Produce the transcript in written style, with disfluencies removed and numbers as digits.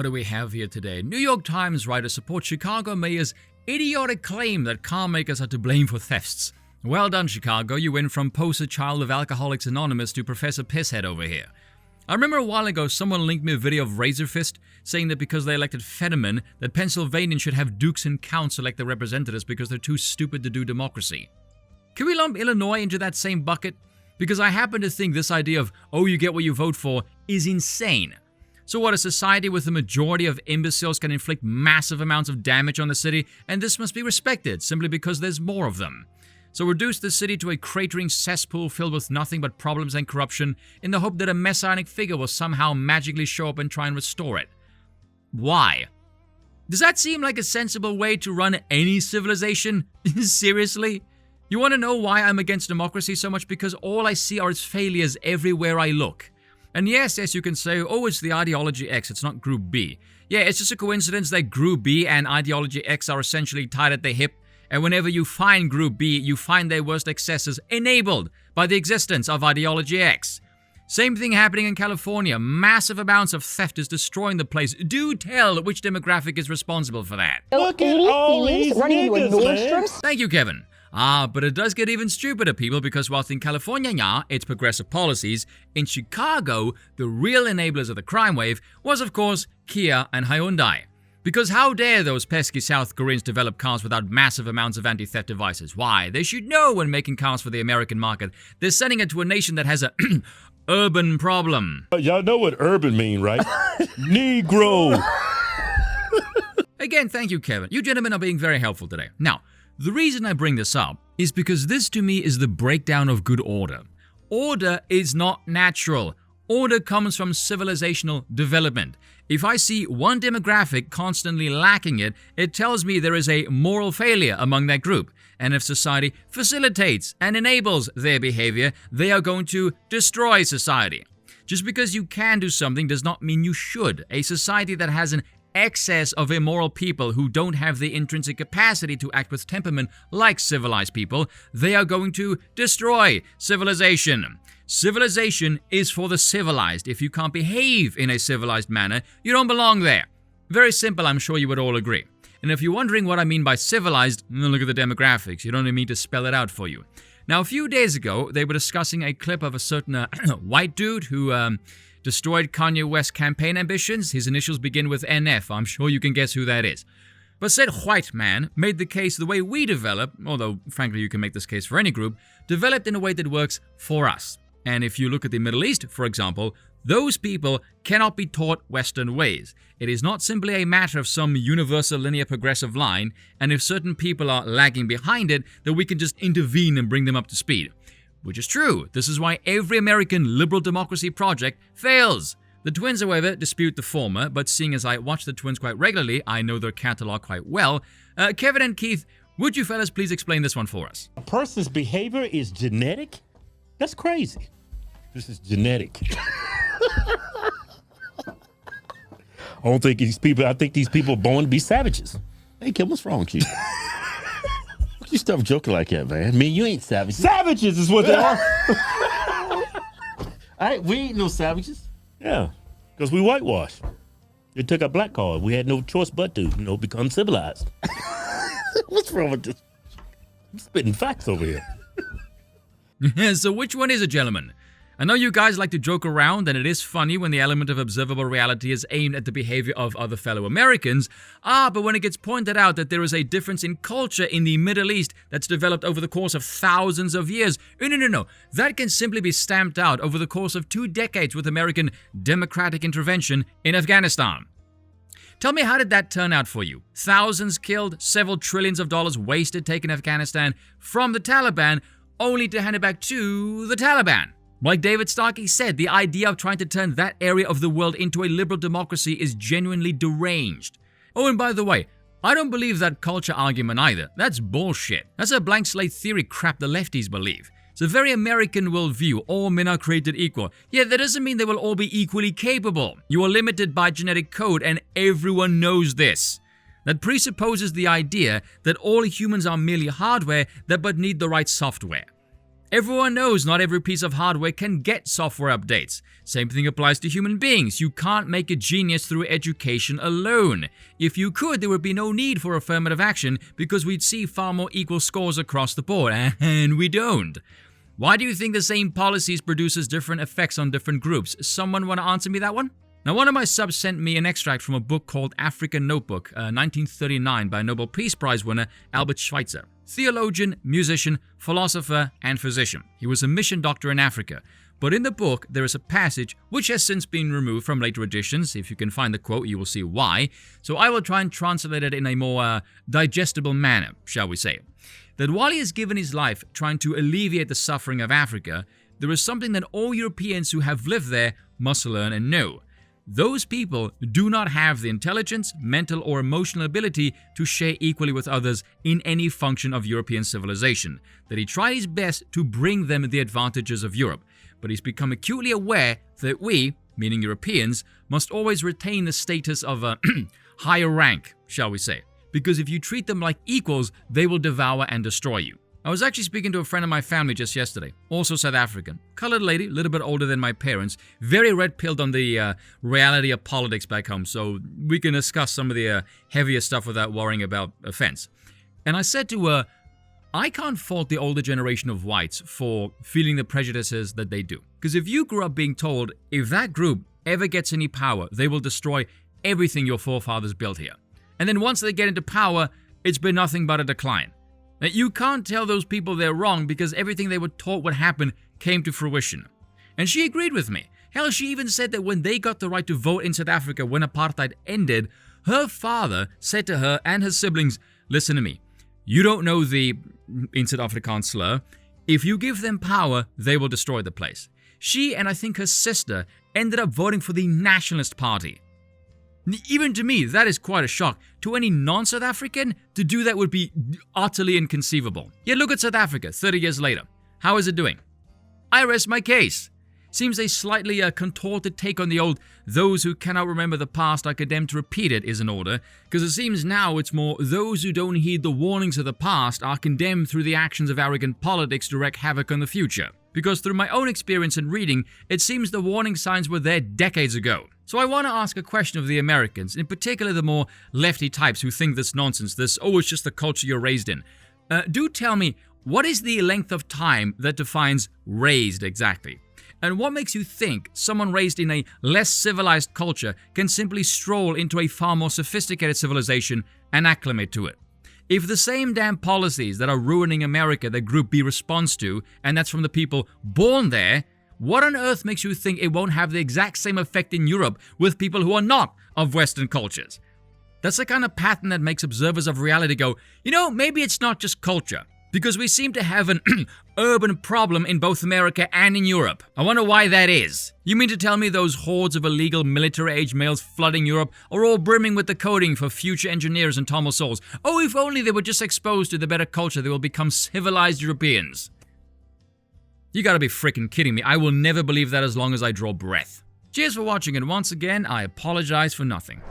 what do we have here today? New York Times writer supports Chicago mayor's idiotic claim that car makers are to blame for thefts. Well done, Chicago. You went from poster child of Alcoholics Anonymous to Professor Pisshead over here. I remember a while ago someone linked me a video of Razor Fist saying that because they elected Fetterman, that Pennsylvanians should have dukes and counts elect their representatives because they're too stupid to do democracy. Can we lump Illinois into that same bucket? Because I happen to think this idea of, oh, you get what you vote for, is insane. So what, a society with a majority of imbeciles can inflict massive amounts of damage on the city, and this must be respected simply because there's more of them. So reduce the city to a cratering cesspool filled with nothing but problems and corruption in the hope that a messianic figure will somehow magically show up and try and restore it. Why? Does that seem like a sensible way to run any civilization? Seriously? You want to know why I'm against democracy so much? Because all I see are its failures everywhere I look. And yes, you can say, oh, it's the ideology X, it's not Group B. Yeah, it's just a coincidence that Group B and ideology X are essentially tied at the hip. And whenever you find Group B, you find their worst excesses enabled by the existence of Ideology X. Same thing happening in California. Massive amounts of theft is destroying the place. Do tell which demographic is responsible for that. Look at all these running into a Nordstrom's. Thank you, Kevin. But it does get even stupider, people, because whilst in California, it's progressive policies, in Chicago, the real enablers of the crime wave was, of course, Kia and Hyundai. Because how dare those pesky South Koreans develop cars without massive amounts of anti-theft devices? Why? They should know when making cars for the American market, they're sending it to a nation that has a urban problem. Y'all know what urban mean, right? Negro. Again, thank you, Kevin. You gentlemen are being very helpful today. Now, the reason I bring this up is because this to me is the breakdown of good order. Order is not natural. Order comes from civilizational development. If I see one demographic constantly lacking it, it tells me there is a moral failure among that group. And if society facilitates and enables their behavior, they are going to destroy society. Just because you can do something does not mean you should. A society that has an excess of immoral people who don't have the intrinsic capacity to act with temperament like civilized people, they are going to destroy civilization. Civilization is for the civilized. If you can't behave in a civilized manner, you don't belong there. Very simple, I'm sure you would all agree. And if you're wondering what I mean by civilized, look at the demographics. You don't need me to spell it out for you. Now, a few days ago, they were discussing a clip of a certain white dude who destroyed Kanye West's campaign ambitions. His initials begin with NF. I'm sure you can guess who that is. But said white man made the case the way we develop, although frankly you can make this case for any group, developed in a way that works for us. And if you look at the Middle East, for example, those people cannot be taught Western ways. It is not simply a matter of some universal linear progressive line, and if certain people are lagging behind it, then we can just intervene and bring them up to speed. Which is true. This is why every American liberal democracy project fails. The Twins, however, dispute the former, but seeing as I watch the Twins quite regularly, I know their catalog quite well. Kevin and Keith, would you fellas please explain this one for us? A person's behavior is genetic? That's crazy. This is genetic. I think these people are born to be savages. Hey, Kim, what's wrong with you? You stop joking like that, man. I mean, you ain't savages. Savages is what they are. We ain't no savages. Yeah, because we whitewashed. They took our black card. We had no choice but to, become civilized. What's wrong with this? I'm spitting facts over here. So which one is it, gentlemen? I know you guys like to joke around, and it is funny when the element of observable reality is aimed at the behavior of other fellow Americans. But when it gets pointed out that there is a difference in culture in the Middle East that's developed over the course of thousands of years, no. That can simply be stamped out over the course of 2 decades with American democratic intervention in Afghanistan. Tell me, how did that turn out for you? Thousands killed, several trillions of dollars wasted taking Afghanistan from the Taliban, only to hand it back to the Taliban. Like David Starkey said, the idea of trying to turn that area of the world into a liberal democracy is genuinely deranged. Oh, and by the way, I don't believe that culture argument either. That's bullshit. That's a blank slate theory crap the lefties believe. It's a very American worldview. All men are created equal. Yet that doesn't mean they will all be equally capable. You are limited by genetic code, and everyone knows this. That presupposes the idea that all humans are merely hardware that but need the right software. Everyone knows not every piece of hardware can get software updates. Same thing applies to human beings. You can't make a genius through education alone. If you could, there would be no need for affirmative action because we'd see far more equal scores across the board, and we don't. Why do you think the same policies produces different effects on different groups? Someone want to answer me that one? Now, one of my subs sent me an extract from a book called African Notebook, 1939, by Nobel Peace Prize winner Albert Schweitzer. Theologian, musician, philosopher, and physician. He was a mission doctor in Africa. But in the book, there is a passage which has since been removed from later editions. If you can find the quote, you will see why. So I will try and translate it in a more digestible manner, shall we say. That while he has given his life trying to alleviate the suffering of Africa, there is something that all Europeans who have lived there must learn and know. Those people do not have the intelligence, mental, or emotional ability to share equally with others in any function of European civilization. That he tried his best to bring them the advantages of Europe, but he's become acutely aware that we, meaning Europeans, must always retain the status of a higher rank, shall we say. Because if you treat them like equals, they will devour and destroy you. I was actually speaking to a friend of my family just yesterday, also South African, colored lady, a little bit older than my parents, very red-pilled on the reality of politics back home, so we can discuss some of the heavier stuff without worrying about offense. And I said to her, I can't fault the older generation of whites for feeling the prejudices that they do. Because if you grew up being told, if that group ever gets any power, they will destroy everything your forefathers built here. And then once they get into power, it's been nothing but a decline. Now, you can't tell those people they're wrong because everything they were taught would happen came to fruition. And she agreed with me. Hell, she even said that when they got the right to vote in South Africa when apartheid ended, her father said to her and her siblings, listen to me, you don't know the, in South Afrikaans slur, if you give them power, they will destroy the place. She and I think her sister ended up voting for the Nationalist Party. Even to me, that is quite a shock. To any non-South African, to do that would be utterly inconceivable. Yet look at South Africa 30 years later. How is it doing? I rest my case. Seems a slightly contorted take on the old those who cannot remember the past are condemned to repeat it is in order, because it seems now it's more those who don't heed the warnings of the past are condemned through the actions of arrogant politics to wreak havoc on the future. Because through my own experience and reading, it seems the warning signs were there decades ago. So I want to ask a question of the Americans, in particular the more lefty types who think this nonsense, it's just the culture you're raised in. Do tell me, what is the length of time that defines raised exactly? And what makes you think someone raised in a less civilized culture can simply stroll into a far more sophisticated civilization and acclimate to it? If the same damn policies that are ruining America that Group B responds to, and that's from the people born there, what on earth makes you think it won't have the exact same effect in Europe with people who are not of Western cultures? That's the kind of pattern that makes observers of reality go, maybe it's not just culture. Because we seem to have an urban problem in both America and in Europe. I wonder why that is. You mean to tell me those hordes of illegal military-age males flooding Europe are all brimming with the coding for future engineers and Thomas souls? Oh, if only they were just exposed to the better culture, they will become civilized Europeans. You gotta be freaking kidding me. I will never believe that as long as I draw breath. Cheers for watching, and once again, I apologize for nothing.